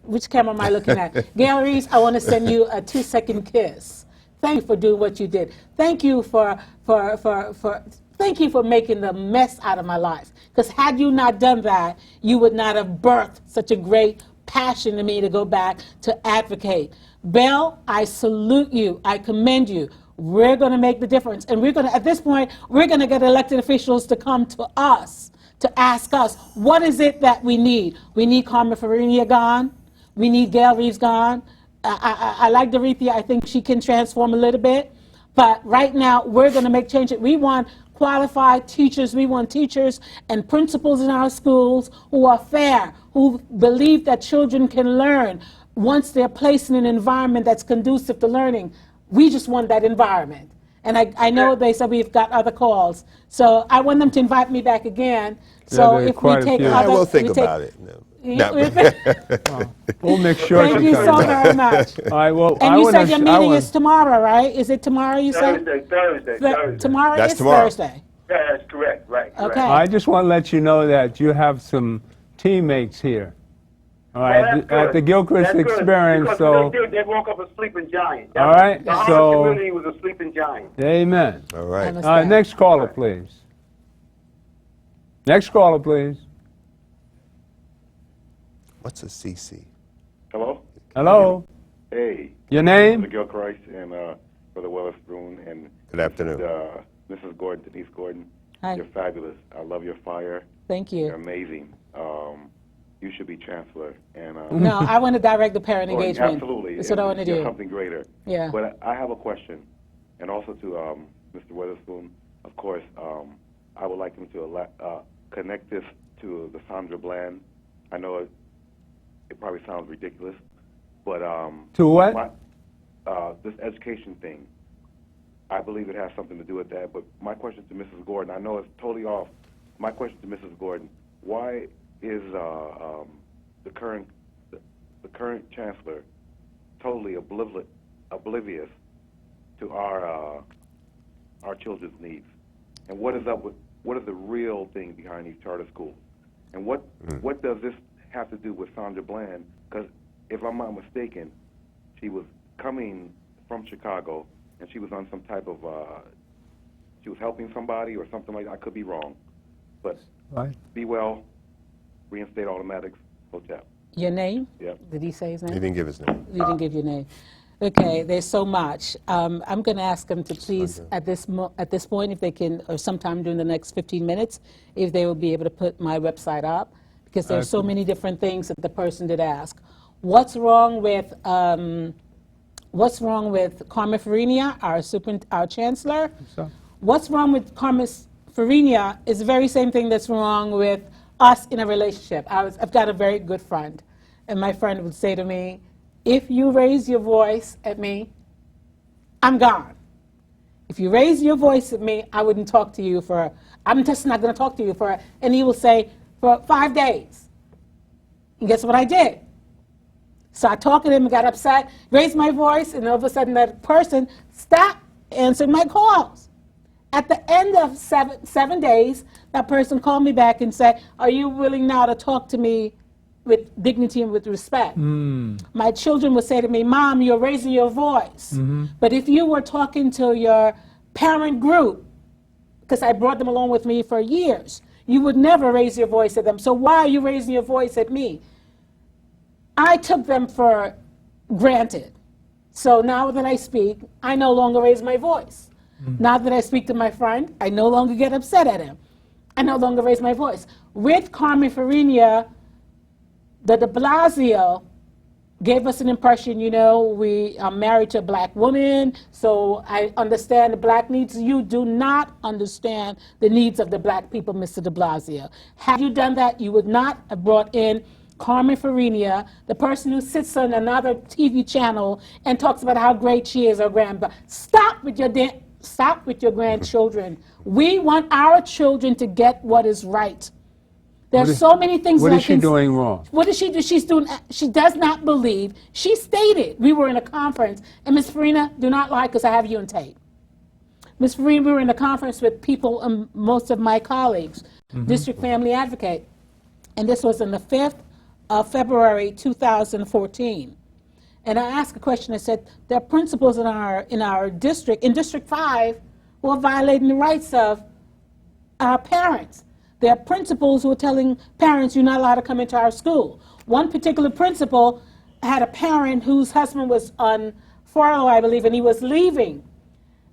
which camera am I looking at? Galleries, I want to send you a 2-second kiss. Thank you for doing what you did. Thank you for making the mess out of my life. Because had you not done that, you would not have birthed such a great passion in me to go back to advocate. Belle, I salute you. I commend you. We're going to make the difference. And we're going to, at this point, we're going to get elected officials to come to us to ask us, what is it that we need? We need Carmen Farina gone. We need Gail Reeves gone. I like Dorothea. I think she can transform a little bit. But right now, we're going to make changes. We want qualified teachers. We want teachers and principals in our schools who are fair, who believe that children can learn once they're placed in an environment that's conducive to learning. We just want that environment. And I know they said we've got other calls. So I want them to invite me back again. So if we take other... I will think about it. We'll make sure. Thank you so very much. All right, well, and you said your meeting is tomorrow, right? Is it tomorrow you said? Thursday. Tomorrow That's is tomorrow. Thursday. Yeah, that's correct, right. Okay. I just want to let you know that you have some teammates here. All right, at the Gilchrist experience. So they woke up a sleeping giant. All right, the so community was a sleeping giant. Amen. All right. Next caller, please. Next caller, please. What's a CC? Hello? Hello. Hey. Your name? Brother Gilchrist and Brother Weatherspoon and Good afternoon. Mrs. Gordon, Denise Gordon. Hi. You're fabulous. I love your fire. Thank You're you. amazing. You should be chancellor. And No, I want to direct the parent engagement. Absolutely. That's what I want to You're do. something greater. Yeah. But I have a question, and also to Mr. Weatherspoon. Of course, I would like him to connect this to the Sandra Bland. I know it probably sounds ridiculous, but to what? This education thing. I believe it has something to do with that. But my question to Mrs. Gordon, I know it's totally off. My question to Mrs. Gordon: why is the current chancellor totally oblivious to our children's needs? And what is the real thing behind these charter schools? And what does this have to do with Sandra Bland? Because if I'm not mistaken, she was coming from Chicago and she was on some type of she was helping somebody or something like that. I could be wrong, but be well. Reinstate automatics, hotel. Your name? Yep. Did he say his name? He didn't give his name. You didn't give your name. Okay, there's so much. I'm going to ask them to please, at this point, if they can, or sometime during the next 15 minutes, if they will be able to put my website up, because there's so many different things that the person did ask. What's wrong with Carmen Farina, our chancellor? What's wrong with Carmen Farina is the very same thing that's wrong with us in a relationship. I've got a very good friend, and my friend would say to me, if you raise your voice at me, I'm gone. If you raise your voice at me, I wouldn't talk to you I'm just not going to talk to you and he will say, for 5 days. And guess what I did? So I talked to him and got upset, raised my voice, and all of a sudden that person stopped answering my calls. At the end of 7 days, that person called me back and said, are you willing now to talk to me with dignity and with respect? My children would say to me, Mom, you're raising your voice. But if you were talking to your parent group, because I brought them along with me for years, you would never raise your voice at them. So why are you raising your voice at me? I took them for granted. So now that I speak, I no longer raise my voice. Now that I speak to my friend, I no longer get upset at him. I no longer raise my voice. With Carmen Farina, the de Blasio gave us an impression, you know, we are married to a black woman, so I understand the black needs. You do not understand the needs of the black people, Mr. de Blasio. Had you done that, you would not have brought in Carmen Farina, the person who sits on another TV channel and talks about how great she is, her grandpa. Stop with your grandchildren. We want our children to get what is right. There's so many things. What is she doing wrong? What does she do? She does not believe. She stated, we were in a conference, and Ms. Farina, do not lie because I have you on tape. Ms. Farina, we were in a conference with people, most of my colleagues, District Family Advocate, and this was on the 5th of February 2014. And I asked a question. I said, there are principals in our district, in District 5, who are violating the rights of our parents. There are principals who are telling parents, you're not allowed to come into our school. One particular principal had a parent whose husband was on furlough, I believe, and he was leaving.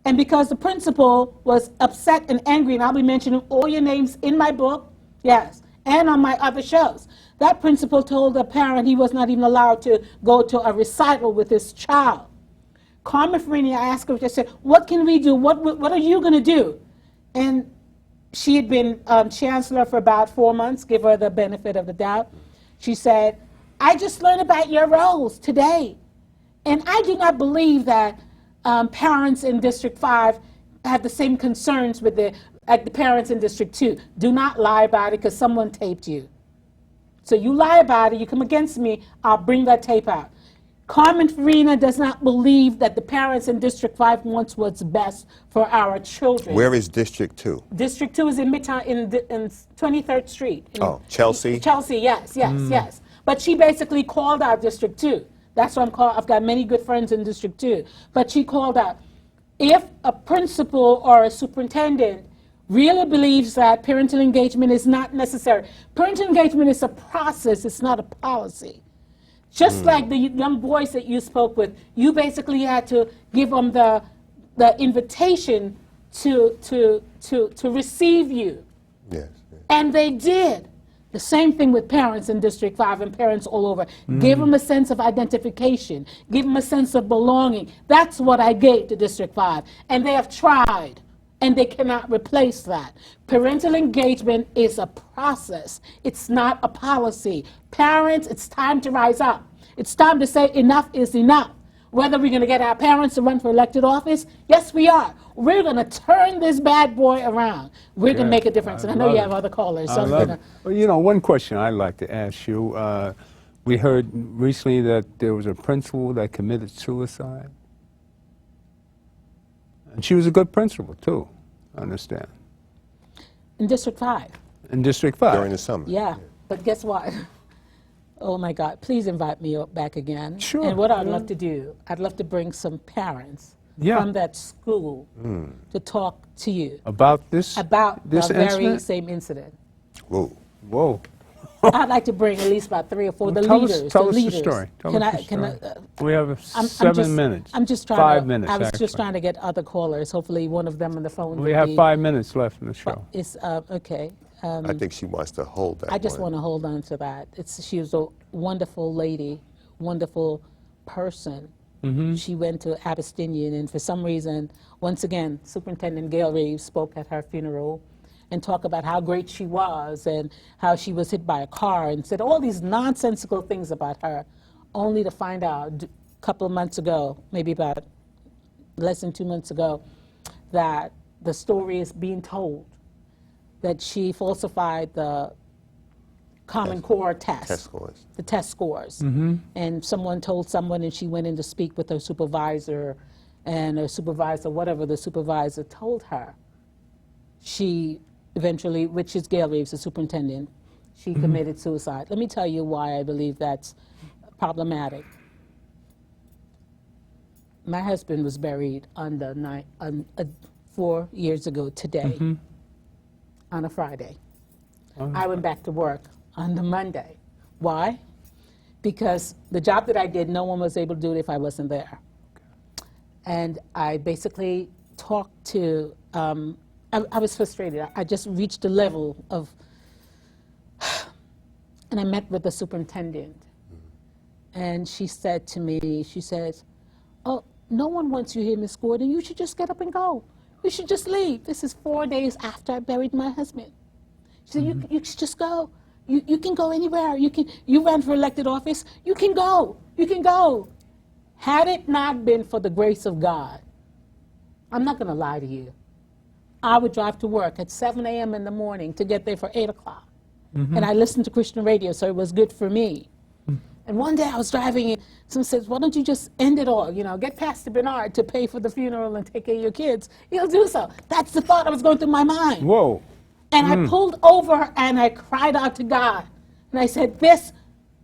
And because the principal was upset and angry, and I'll be mentioning all your names in my book, yes, and on my other shows, that principal told the parent he was not even allowed to go to a recital with his child. Carmen Farina, I asked her, I said, what can we do? What are you going to do? And she had been chancellor for about 4 months, give her the benefit of the doubt. She said, I just learned about your roles today. And I do not believe that parents in District 5 have the same concerns with the parents in District 2. Do not lie about it because someone taped you. So you lie about it, you come against me, I'll bring that tape out. Carmen Farina does not believe that the parents in District 5 wants what's best for our children. Where is District 2? District 2 is in Midtown, in 23rd Street. Chelsea? Chelsea, yes, yes. But she basically called out District 2. That's what I've got many good friends in District 2. But she called out, if a principal or a superintendent really believes that parental engagement is not necessary. Parental engagement is a process, it's not a policy. Just like the young boys that you spoke with, you basically had to give them the invitation to receive you. Yes. And they did. The same thing with parents in District 5 and parents all over. Give them a sense of identification. Give them a sense of belonging. That's what I gave to District 5. And they have tried. And they cannot replace that. Parental engagement is a process. It's not a policy. Parents, it's time to rise up. It's time to say enough is enough. Whether we're going to get our parents to run for elected office, yes, we are. We're going to turn this bad boy around. We're going to make a difference. And I know you have other callers. So Well, you know, one question I'd like to ask you. We heard recently that there was a principal that committed suicide. And she was a good principal, too, I understand. In District 5. In District 5. During the summer. Yeah, but guess what? Oh, my God, please invite me back again. Sure. And what I'd love to do, I'd love to bring some parents from that school to talk to you. About this About this the very incident? same incident. Whoa. Whoa. I'd like to bring at least about 3 or 4, the leaders. Tell us the the story. Tell us the story. I, We have 7 minutes. I'm just trying 5 to, minutes, I was actually. just trying to get other callers. Hopefully one of them on the phone We would have be, 5 minutes left in the show. It's, okay. I think she wants to hold that I just one. want to hold on to that. She was a wonderful lady, wonderful person. She went to Abyssinian, and for some reason, once again, Superintendent Gail Reeves spoke at her funeral and talked about how great she was and how she was hit by a car and said all these nonsensical things about her, only to find out a couple of months ago, maybe about less than 2 months ago, that the story is being told that she falsified the Common Core test. Test scores. The test scores. And someone told someone, and she went in to speak with her supervisor, and her supervisor, whatever the supervisor told her, she eventually, which is Gail Reeves, the superintendent, she committed suicide. Let me tell you why I believe that's problematic. My husband was buried on 4 years ago today, on a Friday. I went back to work on the Monday. Why? Because the job that I did, no one was able to do it if I wasn't there. And I basically talked to, I was frustrated. I just reached a level of, and I met with the superintendent. And she said to me, she says, "Oh, no one wants you here, Miss Gordon. You should just get up and go. You should just leave." This is 4 days after I buried my husband. She said, you should just go. You can go anywhere. You ran for elected office. You can go. You can go. Had it not been for the grace of God, I'm not going to lie to you, I would drive to work at 7 a.m. in the morning to get there for 8 o'clock. And I listened to Christian radio, so it was good for me. And one day I was driving and someone says, "Why don't you just end it all? You know, get Pastor Bernard to pay for the funeral and take care of your kids. He'll do so." That's the thought that was going through my mind. Whoa. And I pulled over and I cried out to God. And I said, "This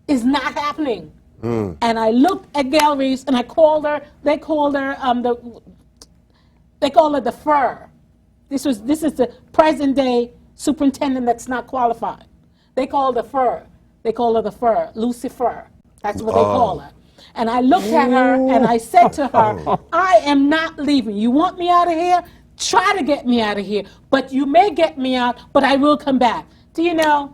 is not happening." And I looked at galleries and I called her, they call her the fur. This is the present day superintendent that's not qualified. They call her the fur. They call her the fur, Lucifer. That's what they call her. And I looked at her and I said to her, "I am not leaving. You want me out of here? Try to get me out of here. But you may get me out, but I will come back." Do you know,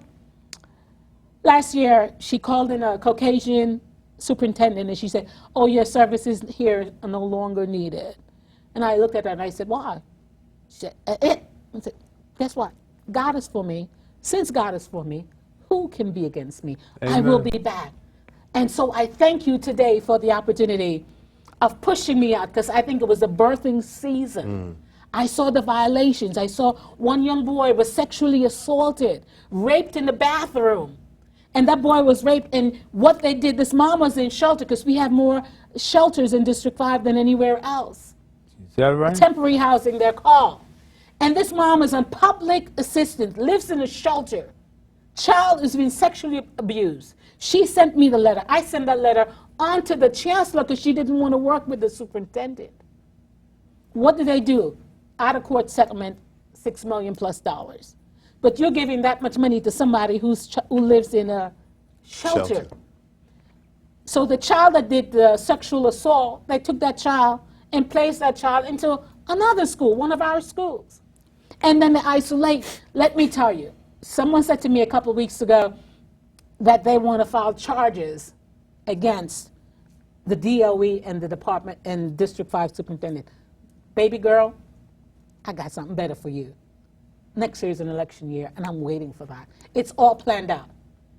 last year she called in a Caucasian superintendent and she said, "Oh, your services here are no longer needed." And I looked at her and I said, "Why?" She said, I said, "Guess what? God is for me. Since God is for me, who can be against me? Amen. I will be back." And so I thank you today for the opportunity of pushing me out, because I think it was a birthing season. I saw the violations. I saw one young boy was sexually assaulted, raped in the bathroom. And that boy was raped, and what they did, this mom was in shelter, because we have more shelters in District 5 than anywhere else. Is that right? Temporary housing, they're called. And this mom is on public assistance, lives in a shelter. Child is being sexually abused. She sent me the letter. I sent that letter on to the chancellor because she didn't want to work with the superintendent. What did they do? Out of court settlement, $6 million plus. But you're giving that much money to somebody who lives in a shelter. So the child that did the sexual assault, they took that child and placed that child into another school, one of our schools. And then they isolate. Let me tell you, someone said to me a couple of weeks ago that they want to file charges against the DOE and the department and District 5 superintendent. Baby girl, I got something better for you. Next year is an election year, and I'm waiting for that. It's all planned out.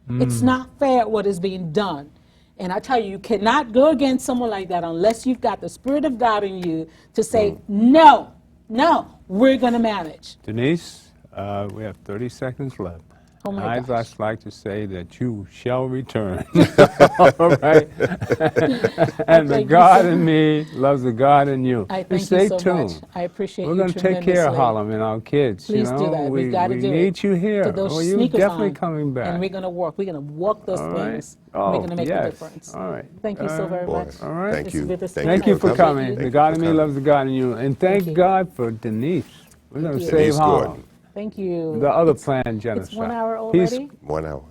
It's not fair what is being done. And I tell you, you cannot go against someone like that unless you've got the Spirit of God in you to say, no, we're going to manage. Denise, we have 30 seconds left. Oh my I'd gosh. just like to say that you shall return. All right? And the God in me loves the God in you. I thank stay you so tuned. much. I appreciate We're you going to take care of tremendously. Harlem and our kids. Please you know? do that. We've got to do it. We need you here. Put those Oh, you're sneakers definitely on, coming back. And we're going to work. We're going to walk those All right. things. Oh, we're going to make yes. a difference. All right. Thank you so very much. All right. Thank you. Thank you for coming. Thank The you God for in me coming. loves the God in you. And thank God for Denise. We're going to you. save Denise Harlem. Gordon. Thank you. The other planned genocide. It's 1 hour already? 1 hour.